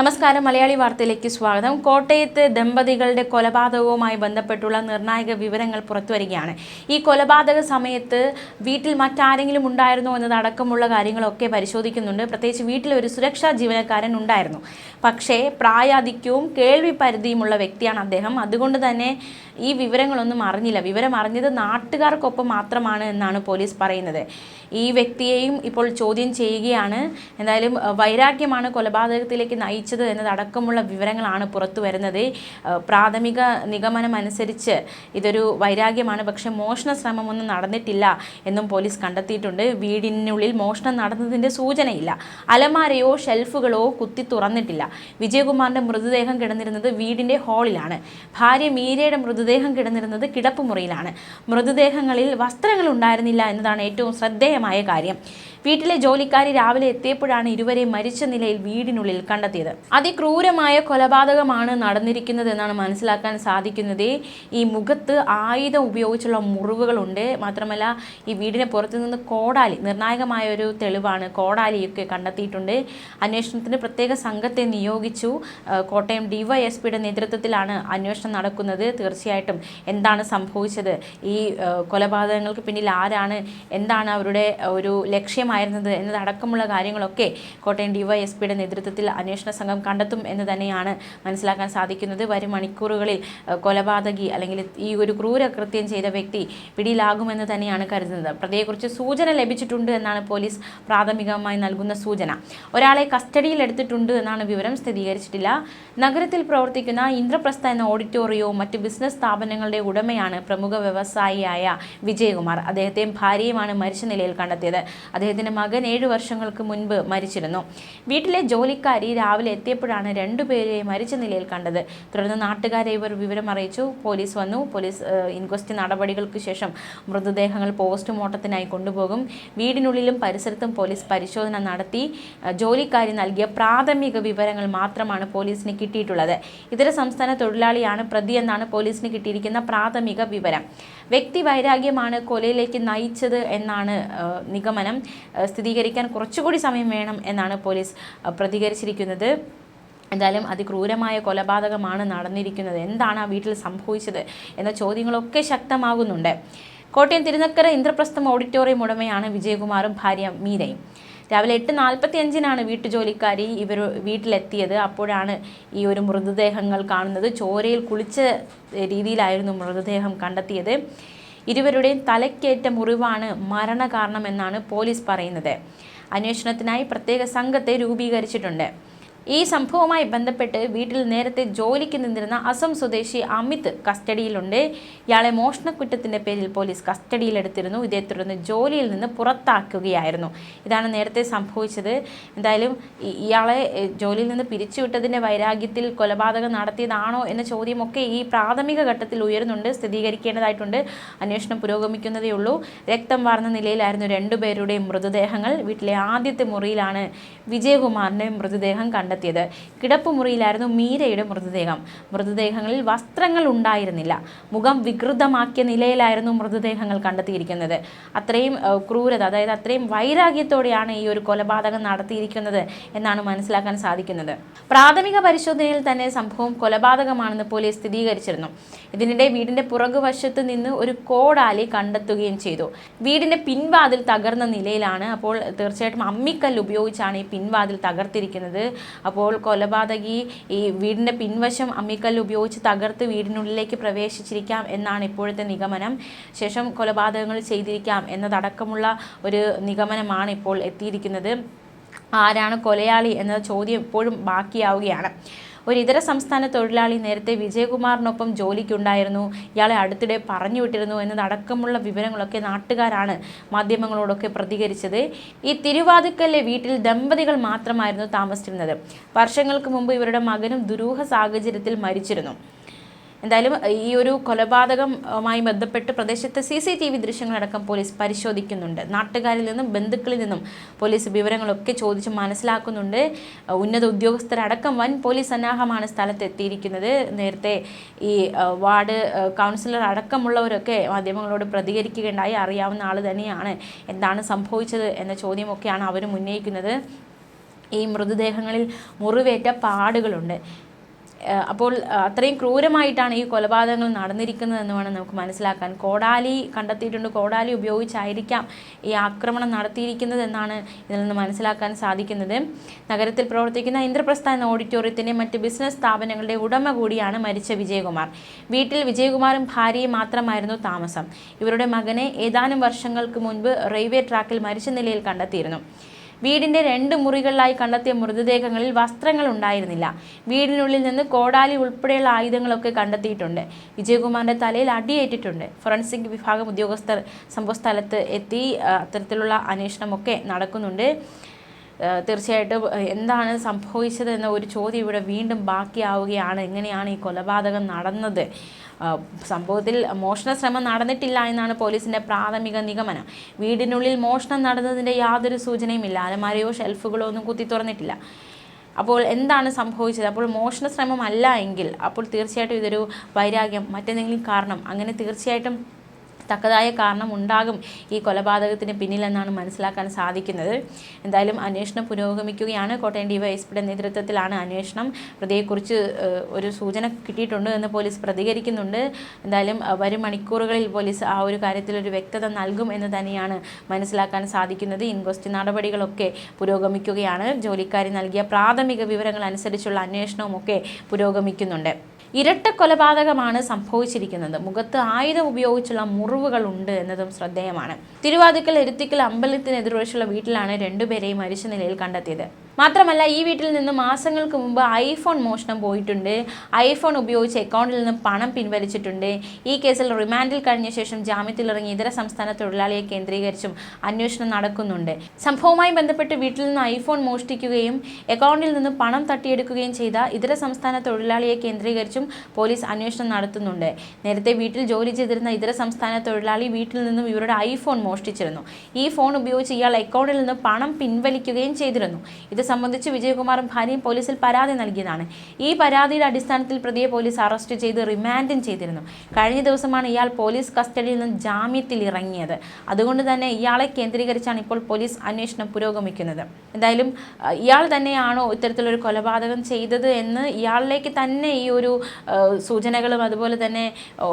നമസ്കാരം മലയാളി വാർത്തയിലേക്ക് സ്വാഗതം. കോട്ടയത്ത് ദമ്പതികളുടെ കൊലപാതകവുമായി ബന്ധപ്പെട്ടുള്ള നിർണായക വിവരങ്ങൾ പുറത്തുവരികയാണ്. ഈ കൊലപാതക സമയത്ത് വീട്ടിൽ മറ്റാരെങ്കിലും ഉണ്ടായിരുന്നോ എന്നതടക്കമുള്ള കാര്യങ്ങളൊക്കെ പരിശോധിക്കുന്നുണ്ട്. പ്രത്യേകിച്ച് വീട്ടിൽ ഒരു സുരക്ഷാ ജീവനക്കാരൻ ഉണ്ടായിരുന്നു. പക്ഷേ പ്രായാധിക്യവും കേൾവി പരിധിയുമുള്ള വ്യക്തിയാണ് അദ്ദേഹം. അതുകൊണ്ട് തന്നെ ഈ വിവരങ്ങളൊന്നും അറിഞ്ഞില്ല. വിവരം അറിഞ്ഞത് നാട്ടുകാർക്കൊപ്പം മാത്രമാണ് എന്നാണ് പോലീസ് പറയുന്നത്. ഈ വ്യക്തിയെയും ഇപ്പോൾ ചോദ്യം ചെയ്യുകയാണ്. എന്തായാലും വൈരാഗ്യമാണ് കൊലപാതകത്തിലേക്ക് നയിച്ചത് എന്നതടക്കമുള്ള വിവരങ്ങളാണ് പുറത്തു വരുന്നത്. പ്രാഥമിക നിഗമനം അനുസരിച്ച് ഇതൊരു വൈരാഗ്യമാണ്, പക്ഷെ മോഷണ ശ്രമമൊന്നും നടന്നിട്ടില്ല എന്നും പോലീസ് കണ്ടെത്തിയിട്ടുണ്ട്. വീടിനുള്ളിൽ മോഷണം നടന്നതിൻ്റെ സൂചനയില്ല. അലമാരയോ ഷെൽഫുകളോ കുത്തി തുറന്നിട്ടില്ല. വിജയകുമാറിൻ്റെ മൃതദേഹം കിടന്നിരുന്നത് വീടിൻ്റെ ഹാളിലാണ്. ഭാര്യ മീരയുടെ മൃതദേഹം കിടന്നിരുന്നത് കിടപ്പുമുറിയിലാണ്. മൃതദേഹങ്ങളിൽ വസ്ത്രങ്ങൾ ഉണ്ടായിരുന്നില്ല എന്നതാണ് ഏറ്റവും ശ്രദ്ധേയമായ കാര്യം. വീട്ടിലെ ജോലിക്കാരി രാവിലെ എത്തിയപ്പോഴാണ് ഇരുവരെയും മരിച്ച നിലയിൽ വീടിനുള്ളിൽ കണ്ടെത്തിയത്. അതിക്രൂരമായ കൊലപാതകമാണ് നടന്നിരിക്കുന്നത് എന്നാണ് മനസ്സിലാക്കാൻ സാധിക്കുന്നത്. ഈ മുഖത്ത് ആയുധം ഉപയോഗിച്ചുള്ള മുറിവുകളുണ്ട്. മാത്രമല്ല ഈ വീടിന് പുറത്തു നിന്ന് കോടാലി, നിർണായകമായ ഒരു തെളിവാണ്, കോടാലിയൊക്കെ കണ്ടെത്തിയിട്ടുണ്ട്. അന്വേഷണത്തിന് പ്രത്യേക സംഘത്തെ നിയോഗിച്ചു. കോട്ടയം ഡിവൈഎസ്പിയുടെ നേതൃത്വത്തിലാണ് അന്വേഷണം നടക്കുന്നത്. തീർച്ചയായിട്ടും എന്താണ് സംഭവിച്ചത്, ഈ കൊലപാതകങ്ങൾക്ക് പിന്നിൽ ആരാണ്, എന്താണ് അവരുടെ ഒരു ലക്ഷ്യമായിരുന്നത് എന്നതടക്കമുള്ള കാര്യങ്ങളൊക്കെ കോട്ടയം ഡിവൈഎസ്പിയുടെ നേതൃത്വത്തിൽ അന്വേഷണ സംഘം കണ്ടെത്തും എന്ന് തന്നെയാണ് മനസ്സിലാക്കാൻ സാധിക്കുന്നത്. വരും മണിക്കൂറുകളിൽ കൊലപാതകി അല്ലെങ്കിൽ ഈ ഒരു ക്രൂരകൃത്യം ചെയ്ത വ്യക്തി പിടിയിലാകുമെന്ന് തന്നെയാണ് കരുതുന്നത്. പ്രതിയെക്കുറിച്ച് സൂചന ലഭിച്ചിട്ടുണ്ട് എന്നാണ് പോലീസ് പ്രാഥമികമായി നൽകുന്ന സൂചന. ഒരാളെ കസ്റ്റഡിയിൽ എടുത്തിട്ടുണ്ട് എന്നാണ് വിവരം. സ്ഥിരീകരിച്ചിട്ടില്ല. നഗരത്തിൽ പ്രവർത്തിക്കുന്ന ഇന്ദ്രപ്രസ്ഥ എന്ന ഓഡിറ്റോറിയവും മറ്റ് ബിസിനസ് സ്ഥാപനങ്ങളുടെ ഉടമയാണ് പ്രമുഖ വ്യവസായിയായ വിജയകുമാർ. അദ്ദേഹത്തെയും ഭാര്യയുമാണ് മരിച്ച നിലയിൽ കണ്ടെത്തിയത്. അദ്ദേഹത്തിൻ്റെ മകൻ 7 വർഷങ്ങൾക്ക് മുൻപ് മരിച്ചിരുന്നു. വീട്ടിലെ ജോലിക്കാരി രാവിലെ എത്തിയപ്പോഴാണ് രണ്ടുപേരെയും മരിച്ച നിലയിൽ കണ്ടത്. തുടർന്ന് നാട്ടുകാരെ ഇവർ വിവരം അറിയിച്ചു. പോലീസ് വന്നു. പോലീസ് ഇൻക്വസ്റ്റ് നടപടികൾക്ക് ശേഷം മൃതദേഹങ്ങൾ പോസ്റ്റ്മോർട്ടത്തിനായി കൊണ്ടുപോകും. വീടിനുള്ളിലും പരിസരത്തും പോലീസ് പരിശോധന നടത്തി. ജോലിക്കാരി നൽകിയ പ്രാഥമിക വിവരങ്ങൾ മാത്രമാണ് പോലീസിന് കിട്ടിയിട്ടുള്ളത്. ഇതര സംസ്ഥാന തൊഴിലാളിയാണ് പ്രതിയെന്നാണ് പോലീസിന് കിട്ടിയിരിക്കുന്ന പ്രാഥമിക വിവരം. വ്യക്തി വൈരാഗ്യമാണ് കൊലയിലേക്ക് നയിച്ചത് എന്നാണ് നിഗമനം. സ്ഥിരീകരിക്കാൻ കുറച്ചുകൂടി സമയം വേണം എന്നാണ് പോലീസ് പ്രതികരിച്ചിരിക്കുന്നത്. എന്തായാലും അതിക്രൂരമായ കൊലപാതകമാണ് നടന്നിരിക്കുന്നത്. എന്താണ് ആ വീട്ടിൽ സംഭവിച്ചത് എന്ന ചോദ്യങ്ങളൊക്കെ ശക്തമാകുന്നുണ്ട്. കോട്ടയം തിരുനക്കര ഇന്ദ്രപ്രസ്ഥം ഓഡിറ്റോറിയം ഉടമയാണ് വിജയകുമാറും ഭാര്യ മീരയും. രാവിലെ 8:45-നാണ് വീട്ടുജോലിക്കാരി ഇവർ വീട്ടിലെത്തിയത്. അപ്പോഴാണ് ഈ ഒരു മൃതദേഹങ്ങൾ കാണുന്നത്. ചോരയിൽ കുളിച്ച രീതിയിലായിരുന്നു മൃതദേഹം കണ്ടെത്തിയത്. ഇരുവരുടെയും തലയ്ക്കേറ്റ മുറിവാണ് മരണകാരണമെന്നാണ് പോലീസ് പറയുന്നത്. അന്വേഷണത്തിനായി പ്രത്യേക സംഘത്തെ രൂപീകരിച്ചിട്ടുണ്ട്. ഈ സംഭവവുമായി ബന്ധപ്പെട്ട് വീട്ടിൽ നേരത്തെ ജോലിക്ക് നിന്നിരുന്ന അസം സ്വദേശി അമിത് കസ്റ്റഡിയിലുണ്ട്. ഇയാളെ മോഷണക്കുറ്റത്തിൻ്റെ പേരിൽ പോലീസ് കസ്റ്റഡിയിലെടുത്തിരുന്നു. ഇതേ തുടർന്ന് ജോലിയിൽ നിന്ന് പുറത്താക്കുകയായിരുന്നു. ഇതാണ് നേരത്തെ സംഭവിച്ചത്. എന്തായാലും ഇയാളെ ജോലിയിൽ നിന്ന് പിരിച്ചുവിട്ടതിൻ്റെ വൈരാഗ്യത്തിൽ കൊലപാതകം നടത്തിയതാണോ എന്ന ചോദ്യമൊക്കെ ഈ പ്രാഥമിക ഘട്ടത്തിൽ ഉയരുന്നുണ്ട്. സ്ഥിരീകരിക്കേണ്ടതായിട്ടുണ്ട്. അന്വേഷണം പുരോഗമിക്കുന്നതേ ഉള്ളൂ. രക്തം വാർന്ന നിലയിലായിരുന്നു രണ്ടുപേരുടെയും മൃതദേഹങ്ങൾ. വീട്ടിലെ ആദ്യത്തെ മുറിയിലാണ് വിജയകുമാറിൻ്റെ മൃതദേഹം കണ്ടെത്തിയത്. കിടപ്പുമുറിയിലായിരുന്നു മീരയുടെ മൃതദേഹം. മൃതദേഹങ്ങളിൽ വസ്ത്രങ്ങൾ ഉണ്ടായിരുന്നില്ല. മുഖം വികൃതമാക്കിയ നിലയിലായിരുന്നു മൃതദേഹങ്ങൾ കണ്ടെത്തിയിരിക്കുന്നത്. അത്രയും ക്രൂരത, അതായത് അത്രയും വൈരാഗ്യത്തോടെയാണ് ഈ ഒരു കൊലപാതകം നടത്തിയിരിക്കുന്നത് എന്നാണ് മനസ്സിലാക്കാൻ സാധിക്കുന്നത്. പ്രാഥമിക പരിശോധനയിൽ തന്നെ സംഭവം കൊലപാതകമാണെന്ന് പോലീസ് സ്ഥിരീകരിച്ചിരുന്നു. ഇതിനിടെ വീടിൻ്റെ പുറകുവശത്ത് നിന്ന് ഒരു കോടാലി കണ്ടെത്തുകയും ചെയ്തു. വീടിൻ്റെ പിൻവാതിൽ തകർന്ന നിലയിലാണ്. അപ്പോൾ തീർച്ചയായിട്ടും അമ്മിക്കല്ല് ഉപയോഗിച്ചാണ് ഈ പിൻവാതിൽ തകർത്തിരിക്കുന്നത്. അപ്പോൾ കൊലപാതകി ഈ വീടിൻ്റെ പിൻവശം അമ്മിക്കല്ല് ഉപയോഗിച്ച് തകർത്ത് വീടിനുള്ളിലേക്ക് പ്രവേശിച്ചിരിക്കാം എന്നാണ് ഇപ്പോഴത്തെ നിഗമനം. ശേഷം കൊലപാതകങ്ങൾ ചെയ്തിരിക്കാം എന്നതടക്കമുള്ള ഒരു നിഗമനമാണ് ഇപ്പോൾ എത്തിയിരിക്കുന്നത്. ആരാണ് കൊലയാളി എന്ന ചോദ്യം ഇപ്പോഴും ബാക്കിയാവുകയാണ്. ഒരു ഇതര സംസ്ഥാന തൊഴിലാളി നേരത്തെ വിജയകുമാറിനൊപ്പം ജോലിക്കുണ്ടായിരുന്നു. ഇയാളെ അടുത്തിടെ പറഞ്ഞു വിട്ടിരുന്നു എന്നതടക്കമുള്ള വിവരങ്ങളൊക്കെ നാട്ടുകാരാണ് മാധ്യമങ്ങളോടൊക്കെ പ്രതികരിച്ചത്. ഈ തിരുവാതുക്കലിലെ വീട്ടിൽ ദമ്പതികൾ മാത്രമായിരുന്നു താമസിച്ചിരുന്നത്. വർഷങ്ങൾക്ക് മുമ്പ് ഇവരുടെ മകനും ദുരൂഹ സാഹചര്യത്തിൽ മരിച്ചിരുന്നു. എന്തായാലും ഈ ഒരു കൊലപാതകവുമായി ബന്ധപ്പെട്ട് പ്രദേശത്തെ CCTV ദൃശ്യങ്ങളടക്കം പോലീസ് പരിശോധിക്കുന്നുണ്ട്. നാട്ടുകാരിൽ നിന്നും ബന്ധുക്കളിൽ നിന്നും പോലീസ് വിവരങ്ങളൊക്കെ ചോദിച്ച് മനസ്സിലാക്കുന്നുണ്ട്. ഉന്നത ഉദ്യോഗസ്ഥരടക്കം വൻ പോലീസ് സന്നാഹമാണ് സ്ഥലത്തെത്തിയിരിക്കുന്നത്. നേരത്തെ ഈ വാർഡ് കൗൺസിലർ അടക്കമുള്ളവരൊക്കെ മാധ്യമങ്ങളോട് പ്രതികരിക്കുകയുണ്ടായി. അറിയാവുന്ന ആൾ തന്നെയാണ്. എന്താണ് സംഭവിച്ചത് എന്ന ചോദ്യമൊക്കെയാണ് അവരും ഉന്നയിക്കുന്നത്. ഈ മൃതദേഹങ്ങളിൽ മുറിവേറ്റ പാടുകളുണ്ട്. അപ്പോൾ അത്രയും ക്രൂരമായിട്ടാണ് ഈ കൊലപാതകങ്ങൾ നടന്നിരിക്കുന്നതെന്ന് വേണം നമുക്ക് മനസ്സിലാക്കാൻ. കോടാലി കണ്ടെത്തിയിട്ടുണ്ട്. കോടാലി ഉപയോഗിച്ചായിരിക്കാം ഈ ആക്രമണം നടത്തിയിരിക്കുന്നത് എന്നാണ് ഇതിൽ നിന്ന് മനസ്സിലാക്കാൻ സാധിക്കുന്നത്. നഗരത്തിൽ പ്രവർത്തിക്കുന്ന ഇന്ദ്രപ്രസ്ഥ എന്ന ഓഡിറ്റോറിയത്തിൻ്റെ മറ്റ് ബിസിനസ് സ്ഥാപനങ്ങളുടെ ഉടമ കൂടിയാണ് മരിച്ച വിജയകുമാർ. വീട്ടിൽ വിജയകുമാറും ഭാര്യയും മാത്രമായിരുന്നു താമസം. ഇവരുടെ മകനെ ഏതാനും വർഷങ്ങൾക്ക് മുൻപ് റെയിൽവേ ട്രാക്കിൽ മരിച്ച നിലയിൽ കണ്ടെത്തിയിരുന്നു. വീടിൻ്റെ 2 മുറികളിലായി കണ്ടെത്തിയ മൃതദേഹങ്ങളിൽ വസ്ത്രങ്ങൾ ഉണ്ടായിരുന്നില്ല. വീടിനുള്ളിൽ നിന്ന് കോടാലി ഉൾപ്പെടെയുള്ള ആയുധങ്ങളൊക്കെ കണ്ടെത്തിയിട്ടുണ്ട്. വിജയകുമാറിൻ്റെ തലയിൽ അടിയേറ്റിട്ടുണ്ട്. ഫോറൻസിക് വിഭാഗം ഉദ്യോഗസ്ഥർ സംഭവസ്ഥലത്ത് എത്തി അത്തരത്തിലുള്ള അന്വേഷണമൊക്കെ നടക്കുന്നുണ്ട്. തീർച്ചയായിട്ടും എന്താണ് സംഭവിച്ചത് എന്ന ഒരു ചോദ്യം ഇവിടെ വീണ്ടും ബാക്കിയാവുകയാണ്. എങ്ങനെയാണ് ഈ കൊലപാതകം നടന്നത്? സംഭവത്തിൽ മോഷണ ശ്രമം നടന്നിട്ടില്ല എന്നാണ് പോലീസിൻ്റെ പ്രാഥമിക നിഗമനം. വീടിനുള്ളിൽ മോഷണം നടന്നതിൻ്റെ യാതൊരു സൂചനയുമില്ല. അലമാരയോ ഷെൽഫുകളോ ഒന്നും കുത്തി തുറന്നിട്ടില്ല. അപ്പോൾ എന്താണ് സംഭവിച്ചത്? അപ്പോൾ മോഷണ ശ്രമം അല്ല എങ്കിൽ അപ്പോൾ തീർച്ചയായിട്ടും ഇതൊരു വൈരാഗ്യം, മറ്റെന്തെങ്കിലും കാരണം, അങ്ങനെ തീർച്ചയായിട്ടും തക്കതായ കാരണം ഉണ്ടാകും ഈ കൊലപാതകത്തിന് പിന്നിലെന്നാണ് മനസ്സിലാക്കാൻ സാധിക്കുന്നത്. എന്തായാലും അന്വേഷണം പുരോഗമിക്കുകയാണ്. കോട്ടയം ഡിവൈഎസ്പിയുടെ നേതൃത്വത്തിലാണ് അന്വേഷണം. പ്രതിയെക്കുറിച്ച് ഒരു സൂചന കിട്ടിയിട്ടുണ്ട് എന്ന് പോലീസ് പ്രതികരിക്കുന്നുണ്ട്. എന്തായാലും വരും മണിക്കൂറുകളിൽ പോലീസ് ആ ഒരു കാര്യത്തിൽ ഒരു വ്യക്തത നൽകും എന്ന് തന്നെയാണ് മനസ്സിലാക്കാൻ സാധിക്കുന്നത്. ഇൻക്വസ്റ്റ് നടപടികളൊക്കെ പുരോഗമിക്കുകയാണ്. ജോലിക്കാരി നൽകിയ പ്രാഥമിക വിവരങ്ങൾ അനുസരിച്ചുള്ള അന്വേഷണവുമൊക്കെ പുരോഗമിക്കുന്നുണ്ട്. ഇരട്ട കൊലപാതകമാണ് സംഭവിച്ചിരിക്കുന്നത്. മുഖത്ത് ആയുധം ഉപയോഗിച്ചുള്ള മുറിവുകളുണ്ട് എന്നതും ശ്രദ്ധേയമാണ്. തിരുവാതിക്കൽ എരുത്തിക്കൽ അമ്പലത്തിനെതിർവശമുള്ള വീട്ടിലാണ് 2 പേരെയും മരിച്ച നിലയിൽ കണ്ടെത്തിയത്. മാത്രമല്ല ഈ വീട്ടിൽ നിന്ന് മാസങ്ങൾക്ക് മുമ്പ് ഐഫോൺ മോഷണം പോയിട്ടുണ്ട്. ഐഫോൺ ഉപയോഗിച്ച് അക്കൗണ്ടിൽ നിന്ന് പണം പിൻവലിച്ചിട്ടുണ്ട്. ഈ കേസിൽ റിമാൻഡിൽ കഴിഞ്ഞ ശേഷം ജാമ്യത്തിലിറങ്ങിയ ഇതര സംസ്ഥാന തൊഴിലാളിയെ കേന്ദ്രീകരിച്ചും അന്വേഷണം നടക്കുന്നുണ്ട്. സംഭവവുമായി ബന്ധപ്പെട്ട് വീട്ടിൽ നിന്ന് ഐഫോൺ മോഷ്ടിക്കുകയും അക്കൗണ്ടിൽ നിന്ന് പണം തട്ടിയെടുക്കുകയും ചെയ്ത ഇതര സംസ്ഥാന തൊഴിലാളിയെ കേന്ദ്രീകരിച്ചും പോലീസ് അന്വേഷണം നടത്തുന്നുണ്ട്. നേരത്തെ വീട്ടിൽ ജോലി ചെയ്തിരുന്ന ഇതര സംസ്ഥാന തൊഴിലാളി വീട്ടിൽ നിന്നും ഇവരുടെ ഐഫോൺ മോഷ്ടിച്ചിരുന്നു. ഈ ഫോൺ ഉപയോഗിച്ച് ഇയാൾ അക്കൗണ്ടിൽ നിന്ന് പണം പിൻവലിക്കുകയും ചെയ്തിരുന്നു. ഇത് സംബന്ധിച്ച് വിജയകുമാറും ഭാര്യയും പോലീസിൽ പരാതി നൽകിയതാണ്. ഈ പരാതിയുടെ അടിസ്ഥാനത്തിൽ പ്രതിയെ പോലീസ് അറസ്റ്റ് ചെയ്ത് റിമാൻഡും ചെയ്തിരുന്നു. കഴിഞ്ഞ ദിവസമാണ് ഇയാൾ പോലീസ് കസ്റ്റഡിയിൽ നിന്ന് ജാമ്യത്തിൽ ഇറങ്ങിയത്. അതുകൊണ്ട് തന്നെ ഇയാളെ കേന്ദ്രീകരിച്ചാണ് ഇപ്പോൾ പോലീസ് അന്വേഷണം പുരോഗമിക്കുന്നത്. എന്തായാലും ഇയാൾ തന്നെയാണോ ഇത്തരത്തിലൊരു കൊലപാതകം ചെയ്തത് എന്ന് ഇയാളിലേക്ക് തന്നെ ഈ ഒരു സൂചനകളും അതുപോലെ തന്നെ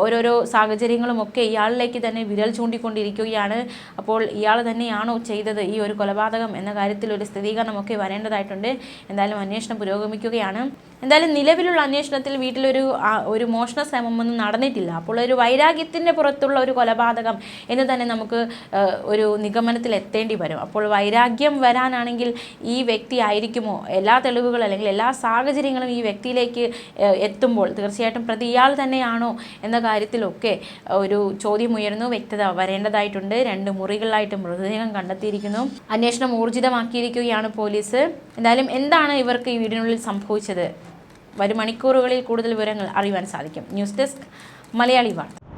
ഓരോരോ സാഹചര്യങ്ങളും ഒക്കെ ഇയാളിലേക്ക് തന്നെ വിരൽ ചൂണ്ടിക്കൊണ്ടിരിക്കുകയാണ്. അപ്പോൾ ഇയാൾ തന്നെയാണോ ചെയ്തത് ഈ ഒരു കൊലപാതകം എന്ന കാര്യത്തിൽ ഒരു സ്ഥിരീകരണമൊക്കെ വരേണ്ടതായിട്ടുണ്ട്. എന്തായാലും അന്വേഷണം പുരോഗമിക്കുകയാണ്. എന്തായാലും നിലവിലുള്ള അന്വേഷണത്തിൽ വീട്ടിലൊരു മോഷണ ശ്രമമൊന്നും നടന്നിട്ടില്ല. അപ്പോൾ ഒരു വൈരാഗ്യത്തിൻ്റെ പുറത്തുള്ള ഒരു കൊലപാതകം എന്ന് തന്നെ നമുക്ക് ഒരു നിഗമനത്തിൽ എത്തേണ്ടി വരും. അപ്പോൾ വൈരാഗ്യം വരാനാണെങ്കിൽ ഈ വ്യക്തി ആയിരിക്കുമോ? എല്ലാ തെളിവുകളും അല്ലെങ്കിൽ എല്ലാ സാഹചര്യങ്ങളും ഈ വ്യക്തിയിലേക്ക് എത്തുമ്പോൾ തീർച്ചയായിട്ടും പ്രതി ഇയാൾ തന്നെയാണോ എന്ന കാര്യത്തിലൊക്കെ ഒരു ചോദ്യം ഉയർന്നു. വ്യക്തത വരേണ്ടതായിട്ടുണ്ട്. 2 മുറികളിലായിട്ട് മൃതദേഹം കണ്ടെത്തിയിരിക്കുന്നു. അന്വേഷണം ഊർജിതമാക്കിയിരിക്കുകയാണ് പോലീസ്. എന്തായാലും എന്താണ് ഇവർക്ക് ഈ വീടിനുള്ളിൽ സംഭവിച്ചത്? വരും മണിക്കൂറുകളിൽ കൂടുതൽ വിവരങ്ങൾ അറിയുവാൻ സാധിക്കും. ന്യൂസ് ഡെസ്ക് മലയാളി വാർത്ത.